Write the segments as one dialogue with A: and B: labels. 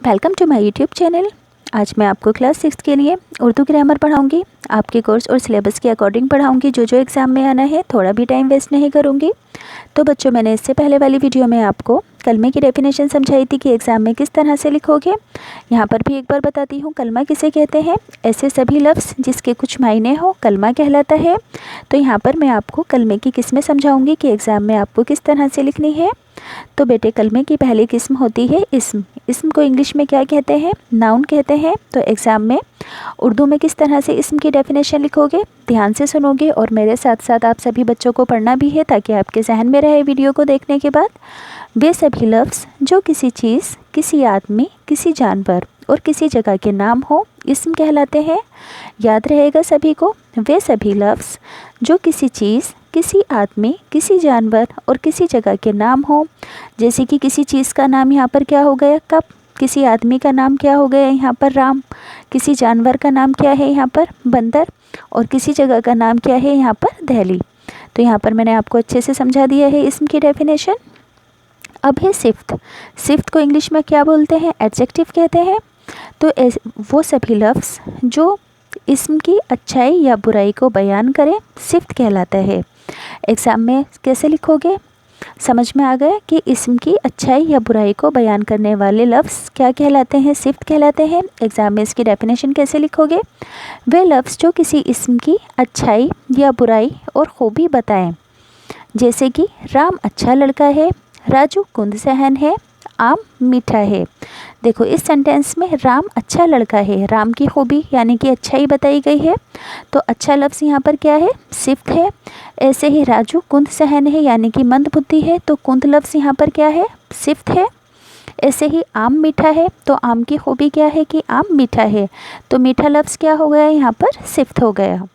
A: Welcome to my YouTube channel. आज मैं आपको क्लास 6 के लिए उर्दू ग्रामर पढ़ाऊंगी। आपके कोर्स और सिलेबस के अकॉर्डिंग पढ़ाऊंगी। जो एग्ज़ाम में आना है, थोड़ा भी टाइम वेस्ट नहीं करूंगी। तो बच्चों, मैंने इससे पहले वाली वीडियो में आपको कलमे की डेफिनेशन समझाई थी कि एग्ज़ाम में किस तरह से लिखोगे। यहाँ पर भी एक बार बताती हूँ, कलमा किसे कहते हैं। ऐसे सभी लफ्ज़ जिसके कुछ मायने हो कलमा कहलाता है। तो यहाँ पर मैं आपको कलमे की किस्में समझाऊँगी कि एग्ज़ाम में आपको किस तरह से लिखनी है। तो बेटे, कलमे की पहली किस्म होती है इस्म। इस्म को इंग्लिश में क्या कहते हैं? नाउन कहते हैं। तो एग्ज़ाम में उर्दू में किस तरह से इस्म की डेफिनेशन लिखोगे, ध्यान से सुनोगे और मेरे साथ साथ आप सभी बच्चों को पढ़ना भी है ताकि आपके जहन में रहे वीडियो को देखने के बाद। वे सभी लफ्ज़ जो किसी चीज़, किसी आदमी, किसी जानवर और किसी जगह के नाम हो, इस्म कहलाते हैं। याद रहेगा सभी को। वे सभी लफ्ज़ जो किसी चीज़, किसी आदमी, किसी जानवर और किसी जगह के नाम हो, जैसे कि किसी चीज़ का नाम यहाँ पर क्या हो गया? कप। किसी आदमी का नाम क्या हो गया यहाँ पर? राम। किसी जानवर का नाम क्या है यहाँ पर? बंदर। और किसी जगह का नाम क्या है यहाँ पर? दिल्ली। तो यहाँ पर मैंने आपको अच्छे से समझा दिया है इस्म की डेफिनेशन। अब है सिफ्त। सिफ्त को इंग्लिश में क्या बोलते हैं? एडजेक्टिव कहते हैं। तो वो सभी लफ्ज़ जो इस्म की अच्छाई या बुराई को बयान करें, सिफ्त कहलाता है। एग्ज़ाम में कैसे लिखोगे? समझ में आ गया कि इस्म की अच्छाई या बुराई को बयान करने वाले लफ्ज़ क्या कहलाते हैं? सिफ्त कहलाते हैं। एग्ज़ाम में इसकी डेफिनेशन कैसे लिखोगे? वे लफ्ज़ जो किसी इस्म की अच्छाई या बुराई और ख़ूबी बताएं, जैसे कि राम अच्छा लड़का है, राजू कुंद सहन है, आम मीठा है। देखो, इस सेंटेंस में राम अच्छा लड़का है, राम की खूबी यानी कि अच्छाई बताई गई है। तो अच्छा लफ्ज़ यहाँ पर क्या है? सिफ्त है। ऐसे ही राजू कुंद सहन है यानी कि मंद बुद्धि है, तो कुंद लफ्ज़ यहाँ पर क्या है? सिफ्त है। ऐसे ही आम मीठा है, तो आम की खूबी क्या है कि आम मीठा है, तो मीठा लफ्ज़ क्या हो गया यहाँ पर? सिफ्त हो गया।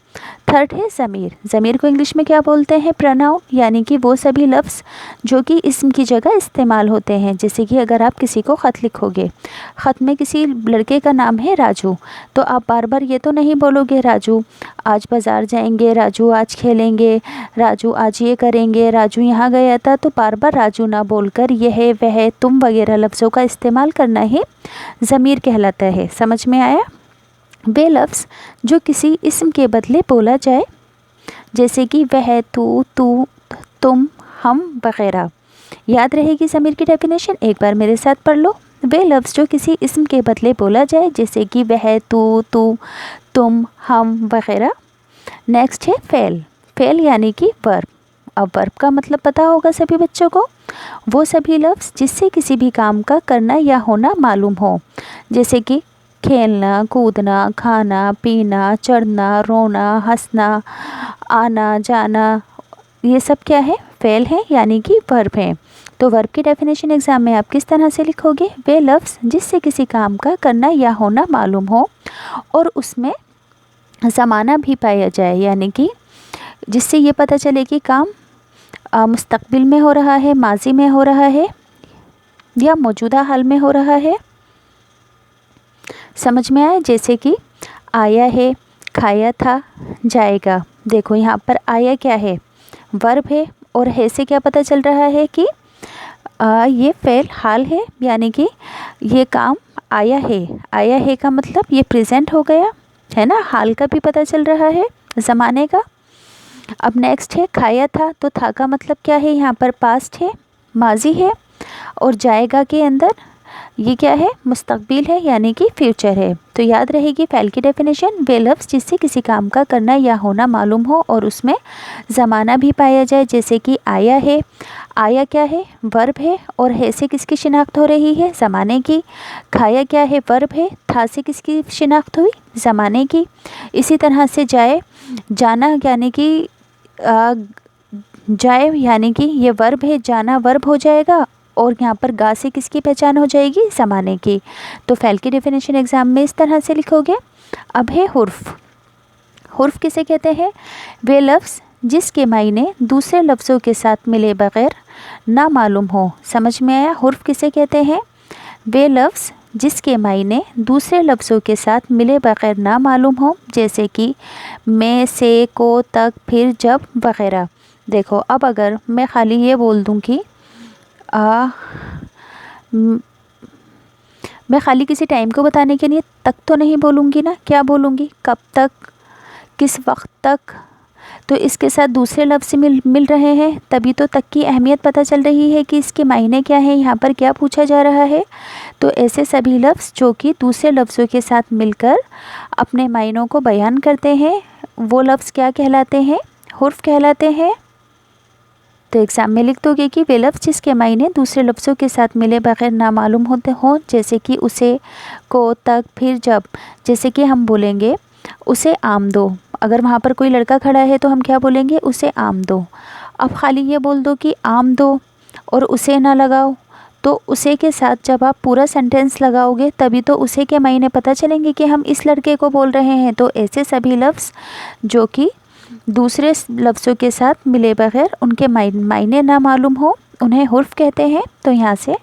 A: थर्ड है ज़मीर। ज़मीर को इंग्लिश में क्या बोलते हैं? प्रोनाउन, यानी कि वो सभी लफ्ज़ जो कि इस्म की जगह इस्तेमाल होते हैं। जैसे कि अगर आप किसी को ख़त लिखोगे, ख़त में किसी लड़के का नाम है राजू, तो आप बार बार ये तो नहीं बोलोगे राजू आज बाज़ार जाएंगे, राजू आज खेलेंगे, राजू आज ये करेंगे, राजू यहाँ गया था। तो बार बार राजू ना बोलकर यह, वह, तुम वगैरह लफ्ज़ों का इस्तेमाल करना ही ज़मीर कहलाता है। समझ में आया? वे लफ्ज़ जो किसी इस्म के बदले बोला जाए, जैसे कि वह, तू, तुम, हम वगैरह। याद रहेगी ज़मीर की डेफिनेशन? एक बार मेरे साथ पढ़ लो। वे लफ्ज़ जो किसी इस्म के बदले बोला जाए, जैसे कि वह, तू, तुम, हम वगैरह। नेक्स्ट है फ़ेल। फ़ेल यानी कि वर्ब। अब वर्ब का मतलब पता होगा सभी बच्चों को। वो सभी लफ्ज़ जिससे किसी भी काम का करना या होना मालूम हो, जैसे कि खेलना, कूदना, खाना, पीना, चढ़ना, रोना, हंसना, आना, जाना, ये सब क्या है? फ़ेल है यानी कि वर्ब है। तो वर्ब की डेफिनेशन एग्ज़ाम में आप किस तरह से लिखोगे? वे लफ्ज़ जिससे किसी काम का करना या होना मालूम हो और उसमें ज़माना भी पाया जाए, यानी कि जिससे ये पता चले कि काम मुस्तक़बिल में हो रहा है, माजी में हो रहा है या मौजूदा हाल में हो रहा है। समझ में आया? जैसे कि आया है, खाया था, जाएगा। देखो यहाँ पर आया क्या है? वर्ब है। और है से क्या पता चल रहा है कि ये फ़ेल हाल है, यानी कि ये काम आया है। आया है का मतलब ये प्रेजेंट हो गया है ना। हाल का भी पता चल रहा है, ज़माने का। अब नेक्स्ट है खाया था, तो था का मतलब क्या है? यहाँ पर पास्ट है, माजी है। और जाएगा के अंदर ये क्या है? मुस्तक़बिल है, यानी कि फ्यूचर है। तो याद रहेगी फ़ेल की डेफिनेशन, वे लफ्ज़ जिससे किसी काम का करना या होना मालूम हो और उसमें ज़माना भी पाया जाए, जैसे कि आया है। आया क्या है? वर्ब है। और है से किसकी शिनाख्त हो रही है? ज़माने की। खाया क्या है? वर्ब है। था से किसकी शिनाख्त हुई? ज़माने की। इसी तरह से जाए, जाना यानी कि जाए यानी कि ये वर्ब है, जाना वर्ब हो जाएगा। और यहाँ पर गा से किसकी पहचान हो जाएगी? ज़माने की। तो फ़ेल की डेफिनेशन एग्ज़ाम में इस तरह से लिखोगे। अब है हुर्फ। हुर्फ किसे कहते हैं? वे लफ्ज़ जिसके मायने दूसरे लफ्ज़ों के साथ मिले बग़ैर ना मालूम हो। समझ में आया? हुर्फ किसे कहते हैं? वे लफ्ज़ जिसके मायने दूसरे लफ्ज़ों के साथ मिले बग़ैर ना मालूम हो, जैसे कि में, से, को, तक, फिर, जब वगैरह। देखो, अब अगर मैं खाली ये बोल दूँ कि मैं खाली किसी टाइम को बताने के लिए तक तो नहीं बोलूँगी ना, क्या बोलूँगी, कब तक, किस वक्त तक। तो इसके साथ दूसरे लफ्ज़ मिल रहे हैं, तभी तो तक की अहमियत पता चल रही है कि इसके मायने क्या हैं, यहाँ पर क्या पूछा जा रहा है। तो ऐसे सभी लफ्ज़ जो कि दूसरे लफ्ज़ों के साथ मिलकर अपने मायनों को बयान करते हैं, वो लफ्ज़ क्या कहलाते हैं, हुर्फ कहलाते हैं। तो एग्ज़ाम में लिख दोगे कि वे लफ्ज़ जिसके मायने दूसरे लफ्ज़ों के साथ मिले बग़ैर नामालूम होते हों, जैसे कि उसे, को, तक, फिर, जब। जैसे कि हम बोलेंगे उसे आम दो, अगर वहाँ पर कोई लड़का खड़ा है तो हम क्या बोलेंगे, उसे आम दो। अब खाली ये बोल दो कि आम दो और उसे ना लगाओ, तो उसे के साथ जब आप पूरा सेंटेंस लगाओगे तभी तो उसे के मायने पता चलेंगे कि हम इस लड़के को बोल रहे हैं। तो ऐसे सभी लफ्ज़ जो कि दूसरे लफ्ज़ों के साथ मिले बग़ैर उनके मायने ना मालूम हो, उन्हें हुर्फ कहते हैं। तो यहाँ से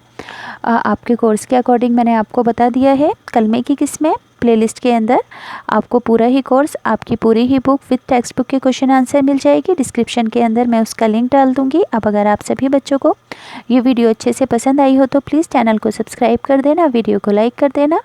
A: आपके कोर्स के अकॉर्डिंग मैंने आपको बता दिया है। कलमे की किस्में प्लेलिस्ट के अंदर आपको पूरा ही कोर्स, आपकी पूरी ही बुक विद टेक्स्ट बुक के क्वेश्चन आंसर मिल जाएगी। डिस्क्रिप्शन के अंदर मैं उसका लिंक डाल दूँगी। अब अगर आप सभी बच्चों को ये वीडियो अच्छे से पसंद आई हो तो प्लीज़ चैनल को सब्सक्राइब कर देना, वीडियो को लाइक कर देना।